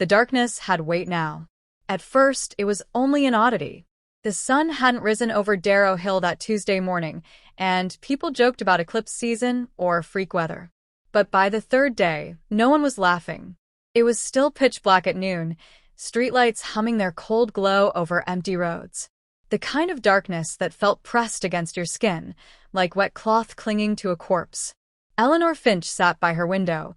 The darkness had weight now. At first, it was only an oddity. The sun hadn't risen over Darrow Hill that Tuesday morning, and people joked about eclipse season or freak weather. But by the third day, no one was laughing. It was still pitch black at noon, streetlights humming their cold glow over empty roads. The kind of darkness that felt pressed against your skin, like wet cloth clinging to a corpse. Eleanor Finch sat by her window,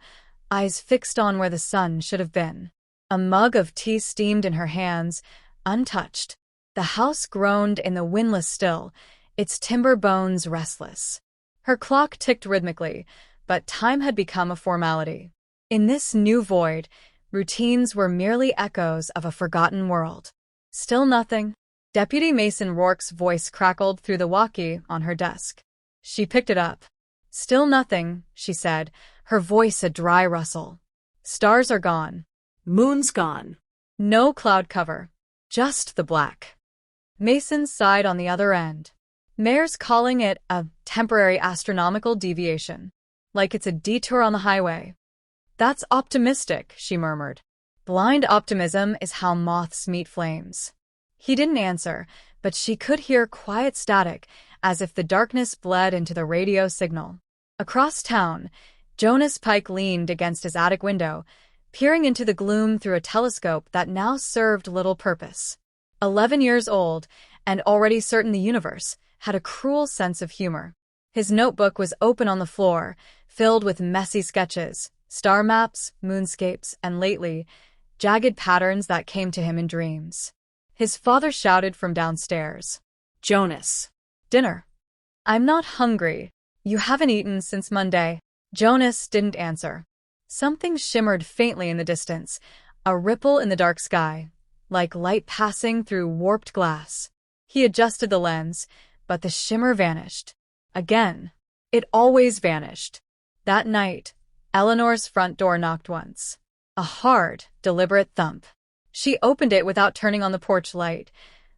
eyes fixed on where the sun should have been. A mug of tea steamed in her hands, untouched. The house groaned in the windless still, its timber bones restless. Her clock ticked rhythmically, but time had become a formality. In this new void, routines were merely echoes of a forgotten world. Still nothing. Deputy Mason Rourke's voice crackled through the walkie on her desk. She picked it up. Still nothing, she said, her voice a dry rustle. Stars are gone. Moon's gone. No cloud cover. Just the black. Mason sighed on the other end. Mayor's calling it a temporary astronomical deviation. Like it's a detour on the highway. That's optimistic, she murmured. Blind optimism is how moths meet flames. He didn't answer, but she could hear quiet static, as if the darkness bled into the radio signal. Across town, Jonas Pike leaned against his attic window, peering into the gloom through a telescope that now served little purpose. 11 years old, and already certain the universe, had a cruel sense of humor. His notebook was open on the floor, filled with messy sketches, star maps, moonscapes, and lately, jagged patterns that came to him in dreams. His father shouted from downstairs. Jonas. Dinner. I'm not hungry. You haven't eaten since Monday. Jonas didn't answer. Something shimmered faintly in the distance, a ripple in the dark sky, like light passing through warped glass. He adjusted the lens, but the shimmer vanished. Again. It always vanished. That night, Eleanor's front door knocked once. A hard, deliberate thump. She opened it without turning on the porch light.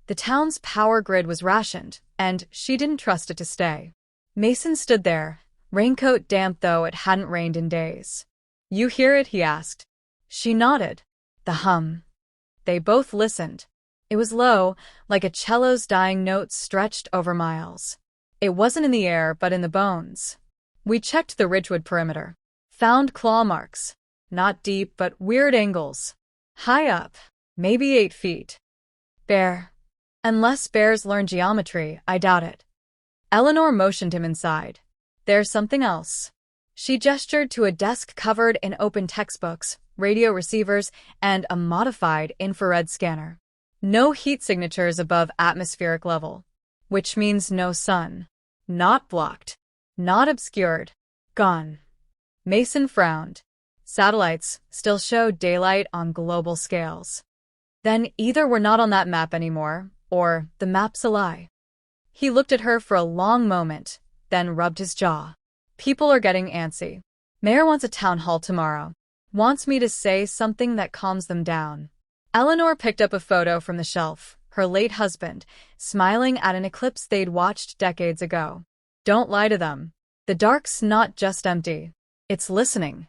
The town's power grid was rationed, and she didn't trust it to stay. Mason stood there, raincoat damp though it hadn't rained in days. You hear it? He asked. She nodded. The hum. They both listened. It was low, like a cello's dying notes stretched over miles. It wasn't in the air, but in the bones. We checked the Ridgewood perimeter. Found claw marks. Not deep, but weird angles. High up. Maybe 8 feet. Bear. Unless bears learn geometry, I doubt it. Eleanor motioned him inside. There's something else. She gestured to a desk covered in open textbooks, radio receivers, and a modified infrared scanner. No heat signatures above atmospheric level, which means no sun. Not blocked. Not obscured. Gone. Mason frowned. Satellites still showed daylight on global scales. Then either we're not on that map anymore, or the map's a lie. He looked at her for a long moment, then rubbed his jaw. People are getting antsy. Mayor wants a town hall tomorrow. Wants me to say something that calms them down. Eleanor picked up a photo from the shelf, her late husband, smiling at an eclipse they'd watched decades ago. Don't lie to them. The dark's not just empty. It's listening.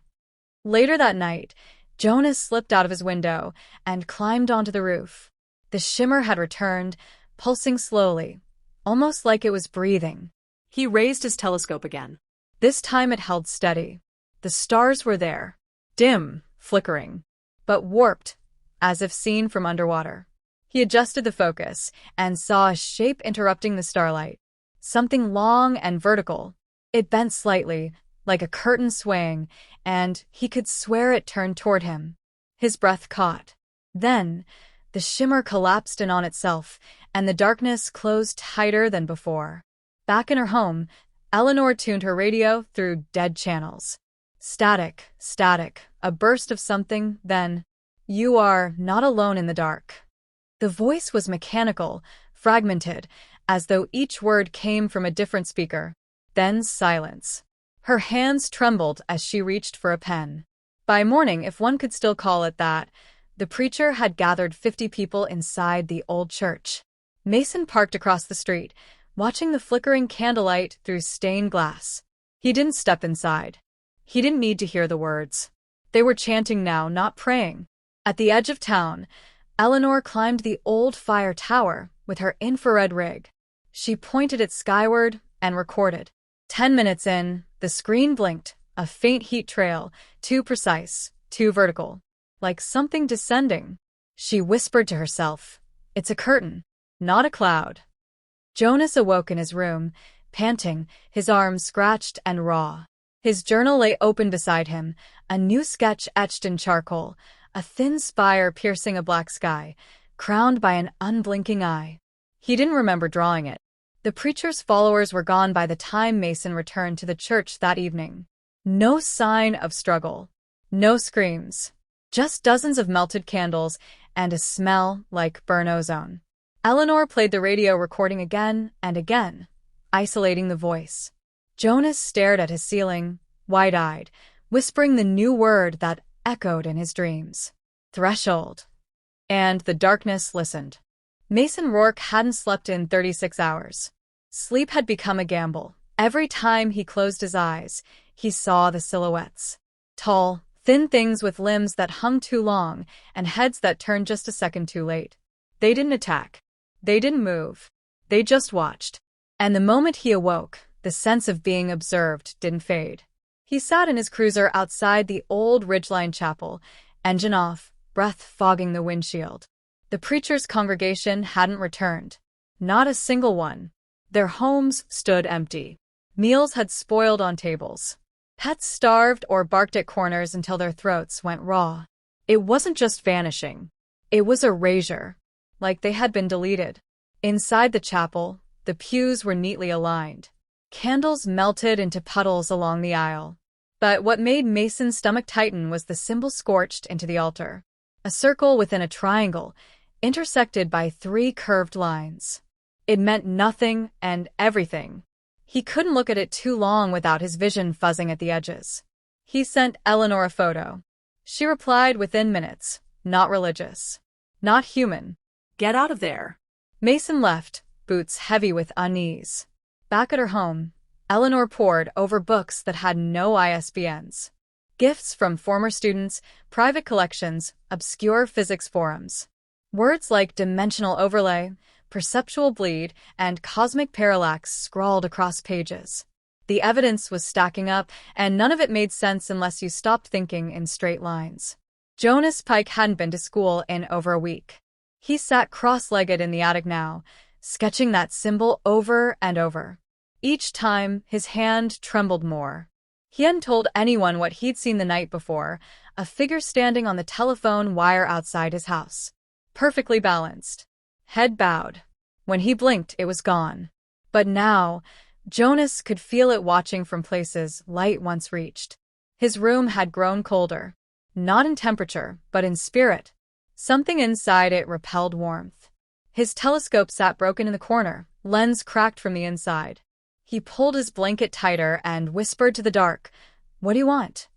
Later that night, Jonas slipped out of his window and climbed onto the roof. The shimmer had returned, pulsing slowly, almost like it was breathing. He raised his telescope again. This time it held steady. The stars were there, dim, flickering, but warped, as if seen from underwater. He adjusted the focus and saw a shape interrupting the starlight. Something long and vertical. It bent slightly, like a curtain swaying, and he could swear it turned toward him. His breath caught. Then, the shimmer collapsed in on itself, and the darkness closed tighter than before. Back in her home, Eleanor tuned her radio through dead channels. Static, static, a burst of something, then, you are not alone in the dark. The voice was mechanical, fragmented, as though each word came from a different speaker. Then silence. Her hands trembled as she reached for a pen. By morning, if one could still call it that, the preacher had gathered 50 people inside the old church. Mason parked across the street, watching the flickering candlelight through stained glass. He didn't step inside. He didn't need to hear the words. They were chanting now, not praying. At the edge of town, Eleanor climbed the old fire tower with her infrared rig. She pointed it skyward and recorded. 10 minutes in, the screen blinked, a faint heat trail, too precise, too vertical. Like something descending. She whispered to herself, "It's a curtain, not a cloud." Jonas awoke in his room, panting, his arms scratched and raw. His journal lay open beside him, a new sketch etched in charcoal, a thin spire piercing a black sky, crowned by an unblinking eye. He didn't remember drawing it. The preacher's followers were gone by the time Mason returned to the church that evening. No sign of struggle. No screams. Just dozens of melted candles and a smell like burn ozone. Eleanor played the radio recording again and again, isolating the voice. Jonas stared at his ceiling, wide-eyed, whispering the new word that echoed in his dreams. Threshold. And the darkness listened. Mason Rourke hadn't slept in 36 hours. Sleep had become a gamble. Every time he closed his eyes, he saw the silhouettes. Tall, thin things with limbs that hung too long and heads that turned just a second too late. They didn't attack. They didn't move. They just watched. And the moment he awoke, the sense of being observed didn't fade. He sat in his cruiser outside the old Ridgeline Chapel, engine off, breath fogging the windshield. The preacher's congregation hadn't returned. Not a single one. Their homes stood empty. Meals had spoiled on tables. Pets starved or barked at corners until their throats went raw. It wasn't just vanishing. It was erasure, like they had been deleted. Inside the chapel, the pews were neatly aligned. Candles melted into puddles along the aisle. But what made Mason's stomach tighten was the symbol scorched into the altar. A circle within a triangle, intersected by 3 curved lines. It meant nothing and everything. He couldn't look at it too long without his vision fuzzing at the edges. He sent Eleanor a photo. She replied within minutes, not religious. Not human. Get out of there. Mason left, boots heavy with unease. Back at her home, Eleanor pored over books that had no ISBNs. Gifts from former students, private collections, obscure physics forums. Words like dimensional overlay, perceptual bleed, and cosmic parallax scrawled across pages. The evidence was stacking up, and none of it made sense unless you stopped thinking in straight lines. Jonas Pike hadn't been to school in over a week. He sat cross-legged in the attic now, sketching that symbol over and over. Each time, his hand trembled more. He hadn't told anyone what he'd seen the night before, a figure standing on the telephone wire outside his house. Perfectly balanced. Head bowed. When he blinked, it was gone. But now, Jonas could feel it watching from places light once reached. His room had grown colder. Not in temperature, but in spirit. Something inside it repelled warmth. His telescope sat broken in the corner, lens cracked from the inside. He pulled his blanket tighter and whispered to the dark, "What do you want?"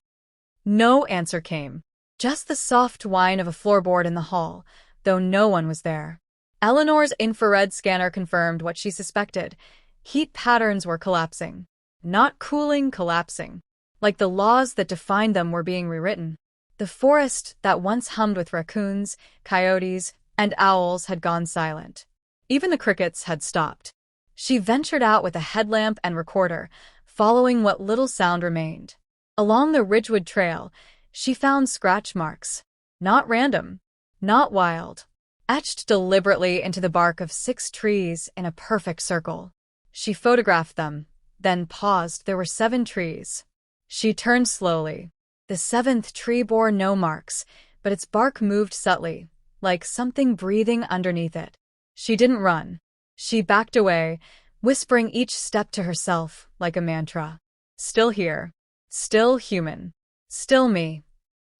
No answer came. Just the soft whine of a floorboard in the hall, though no one was there. Eleanor's infrared scanner confirmed what she suspected. Heat patterns were collapsing. Not cooling, collapsing. Like the laws that defined them were being rewritten. The forest that once hummed with raccoons, coyotes, and owls had gone silent. Even the crickets had stopped. She ventured out with a headlamp and recorder, following what little sound remained. Along the Ridgewood Trail, she found scratch marks. Not random. Not wild. Etched deliberately into the bark of 6 trees in a perfect circle. She photographed them, then paused. There were 7 trees. She turned slowly. The 7th tree bore no marks, but its bark moved subtly, like something breathing underneath it. She didn't run. She backed away, whispering each step to herself like a mantra. Still here. Still human. Still me.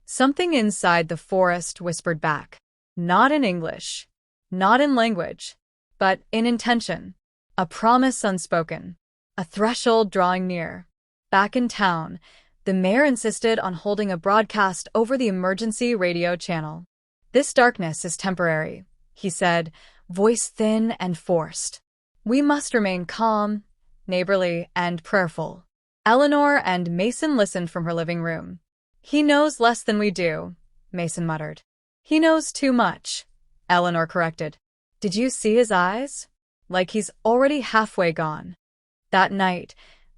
Something inside the forest whispered back. Not in English. Not in language. But in intention. A promise unspoken. A threshold drawing near. Back in town, the mayor insisted on holding a broadcast over the emergency radio channel. "This darkness is temporary," he said, voice thin and forced. "We must remain calm, neighborly, and prayerful." Eleanor and Mason listened from her living room. "He knows less than we do," Mason muttered. He knows too much, Eleanor corrected. Did you see his eyes? Like he's already halfway gone. That night,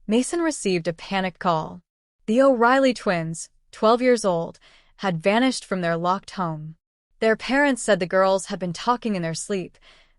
Mason received a panicked call. The O'Reilly twins, 12 years old, had vanished from their locked home. Their parents said the girls had been talking in their sleep,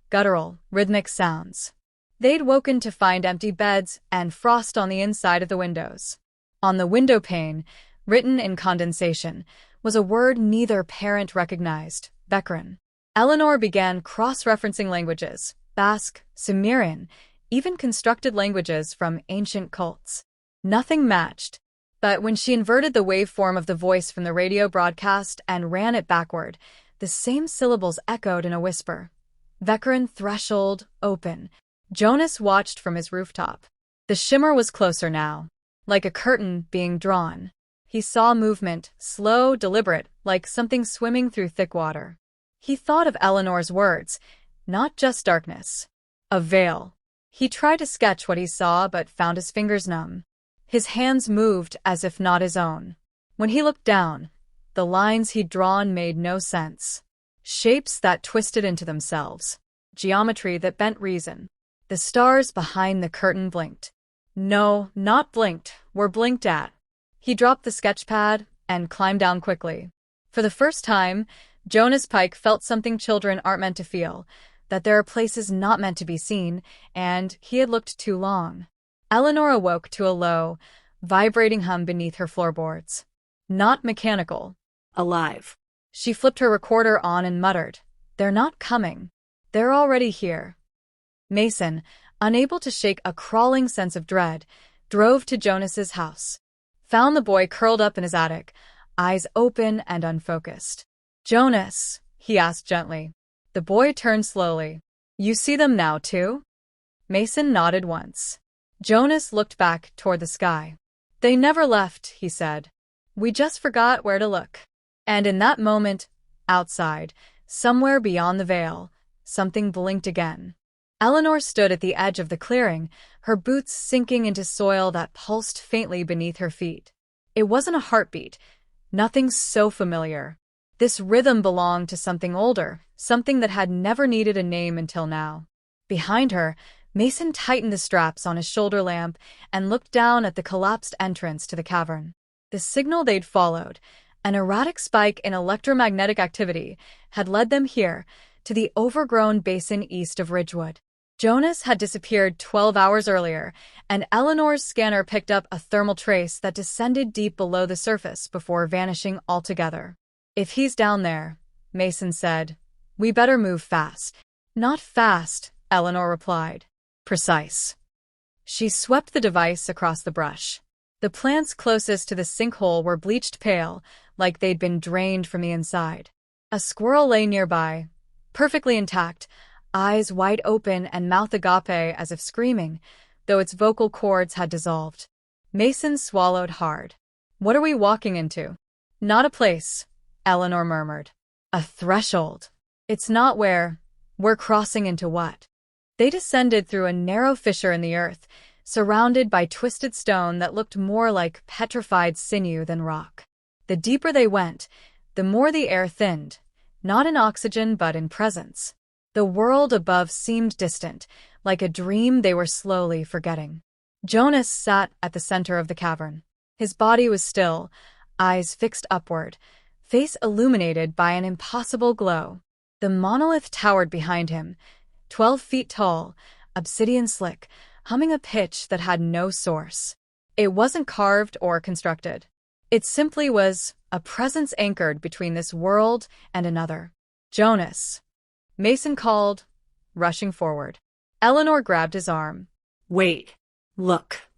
guttural, rhythmic sounds. They'd woken to find empty beds and frost on the inside of the windows. On the window pane, written in condensation, was a word neither parent recognized, Bekran. Eleanor began cross-referencing languages, Basque, Sumerian, even constructed languages from ancient cults. Nothing matched. But when she inverted the waveform of the voice from the radio broadcast and ran it backward, the same syllables echoed in a whisper. Vekran threshold open. Jonas watched from his rooftop. The shimmer was closer now, like a curtain being drawn. He saw movement, slow, deliberate, like something swimming through thick water. He thought of Eleanor's words, not just darkness. A veil. He tried to sketch what he saw but found his fingers numb. His hands moved as if not his own. When he looked down, the lines he'd drawn made no sense. Shapes that twisted into themselves. Geometry that bent reason. The stars behind the curtain blinked. No, not blinked, were blinked at. He dropped the sketch pad and climbed down quickly. For the first time, Jonas Pike felt something children aren't meant to feel, that there are places not meant to be seen, and he had looked too long. Eleanor awoke to a low, vibrating hum beneath her floorboards. Not mechanical. Alive. She flipped her recorder on and muttered, "They're not coming. They're already here." Mason, unable to shake a crawling sense of dread, drove to Jonas's house. Found the boy curled up in his attic, eyes open and unfocused. "Jonas," he asked gently. The boy turned slowly. "You see them now, too?" Mason nodded once. Jonas looked back toward the sky. "They never left," he said. "We just forgot where to look." And in that moment, outside, somewhere beyond the veil, something blinked again. Eleanor stood at the edge of the clearing, her boots sinking into soil that pulsed faintly beneath her feet. It wasn't a heartbeat, nothing so familiar. This rhythm belonged to something older, something that had never needed a name until now. Behind her, Mason tightened the straps on his shoulder lamp and looked down at the collapsed entrance to the cavern. The signal they'd followed, an erratic spike in electromagnetic activity, had led them here, to the overgrown basin east of Ridgewood. Jonas had disappeared 12 hours earlier, and Eleanor's scanner picked up a thermal trace that descended deep below the surface before vanishing altogether. "If he's down there," Mason said, "we better move fast." "Not fast," Eleanor replied. "Precise." She swept the device across the brush. The plants closest to the sinkhole were bleached pale, like they'd been drained from the inside. A squirrel lay nearby, perfectly intact, eyes wide open and mouth agape as if screaming, though its vocal cords had dissolved. Mason swallowed hard. "What are we walking into?" "Not a place," Eleanor murmured. "A threshold. It's not where. We're crossing into what?" They descended through a narrow fissure in the earth, surrounded by twisted stone that looked more like petrified sinew than rock. The deeper they went, the more the air thinned, not in oxygen but in presence. The world above seemed distant, like a dream they were slowly forgetting. Jonas sat at the center of the cavern. His body was still, eyes fixed upward, face illuminated by an impossible glow. The monolith towered behind him, 12 feet tall, obsidian slick, humming a pitch that had no source. It wasn't carved or constructed. It simply was a presence anchored between this world and another. "Jonas," Mason called, rushing forward. Eleanor grabbed his arm. "Wait. Look."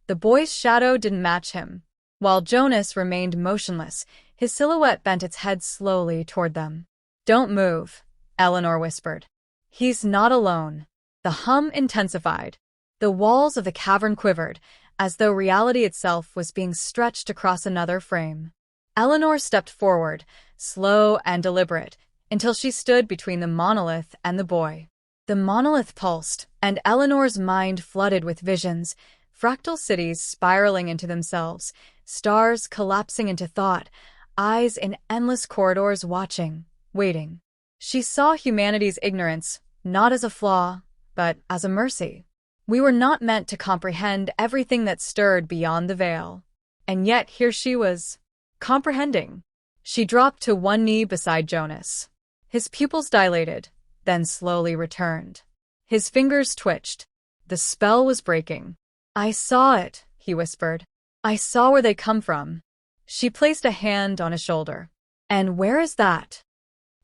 The boy's shadow didn't match him. While Jonas remained motionless, his silhouette bent its head slowly toward them. "Don't move," Eleanor whispered. "He's not alone." The hum intensified. The walls of the cavern quivered, as though reality itself was being stretched across another frame. Eleanor stepped forward, slow and deliberate, until she stood between the monolith and the boy. The monolith pulsed, and Eleanor's mind flooded with visions, fractal cities spiraling into themselves, stars collapsing into thought, eyes in endless corridors watching. waiting. She saw humanity's ignorance not as a flaw, but as a mercy. We were not meant to comprehend everything that stirred beyond the veil. And yet here she was, comprehending. She dropped to one knee beside Jonas. His pupils dilated, then slowly returned. His fingers twitched. The spell was breaking. "I saw it," he whispered. "I saw where they come from." She placed a hand on his shoulder. "And where is that?"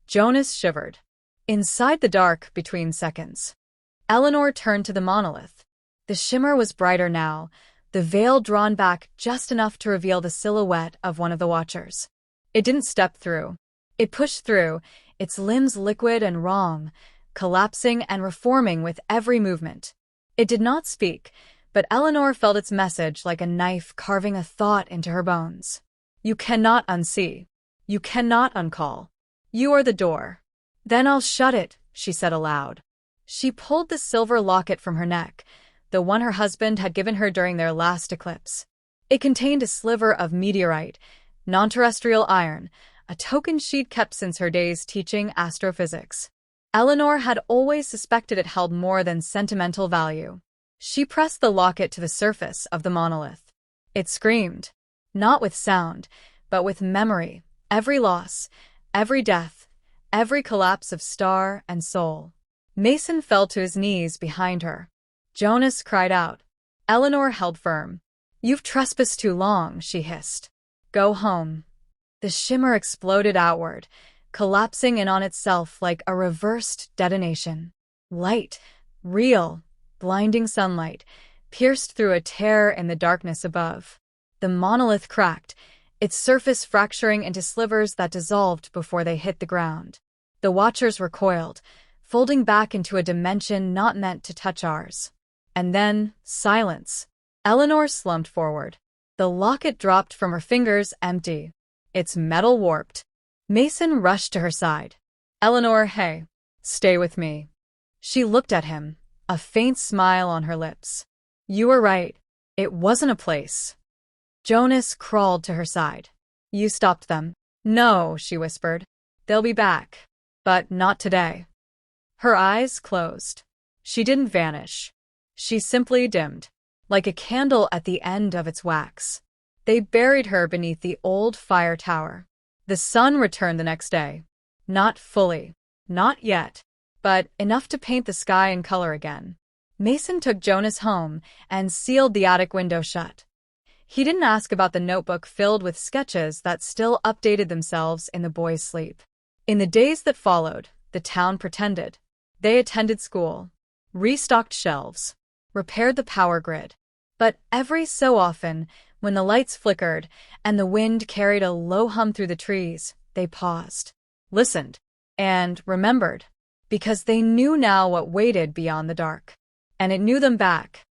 Jonas shivered. Inside the dark between seconds. Eleanor turned to the monolith. The shimmer was brighter now, the veil drawn back just enough to reveal the silhouette of one of the watchers. It didn't step through. It pushed through, its limbs liquid and wrong, collapsing and reforming with every movement. It did not speak, but Eleanor felt its message like a knife carving a thought into her bones. "You cannot unsee. You cannot uncall. You are the door." "Then I'll shut it," she said aloud. She pulled the silver locket from her neck, the one her husband had given her during their last eclipse. It contained a sliver of meteorite, non-terrestrial iron, a token she'd kept since her days teaching astrophysics. Eleanor had always suspected it held more than sentimental value. She pressed the locket to the surface of the monolith. It screamed, not with sound, but with memory, every loss, every death, every collapse of star and soul. Mason fell to his knees behind her. Jonas cried out. Eleanor held firm. "You've trespassed too long," she hissed. "Go home." The shimmer exploded outward, collapsing in on itself like a reversed detonation. Light, real, blinding sunlight, pierced through a tear in the darkness above. The monolith cracked, its surface fracturing into slivers that dissolved before they hit the ground. The watchers recoiled, folding back into a dimension not meant to touch ours. And then, silence. Eleanor slumped forward. The locket dropped from her fingers empty, its metal warped. Mason rushed to her side. "Eleanor, hey, stay with me." She looked at him, a faint smile on her lips. "You were right. It wasn't a place." Jonas crawled to her side. "You stopped them." "No," she whispered. "They'll be back. But not today." Her eyes closed. She didn't vanish. She simply dimmed, like a candle at the end of its wax. They buried her beneath the old fire tower. The sun returned the next day. Not fully. Not yet. But enough to paint the sky in color again. Mason took Jonas home and sealed the attic window shut. He didn't ask about the notebook filled with sketches that still updated themselves in the boy's sleep. In the days that followed, the town pretended. They attended school, restocked shelves, repaired the power grid. But every so often, when the lights flickered and the wind carried a low hum through the trees, they paused, listened, and remembered, because they knew now what waited beyond the dark. And it knew them back,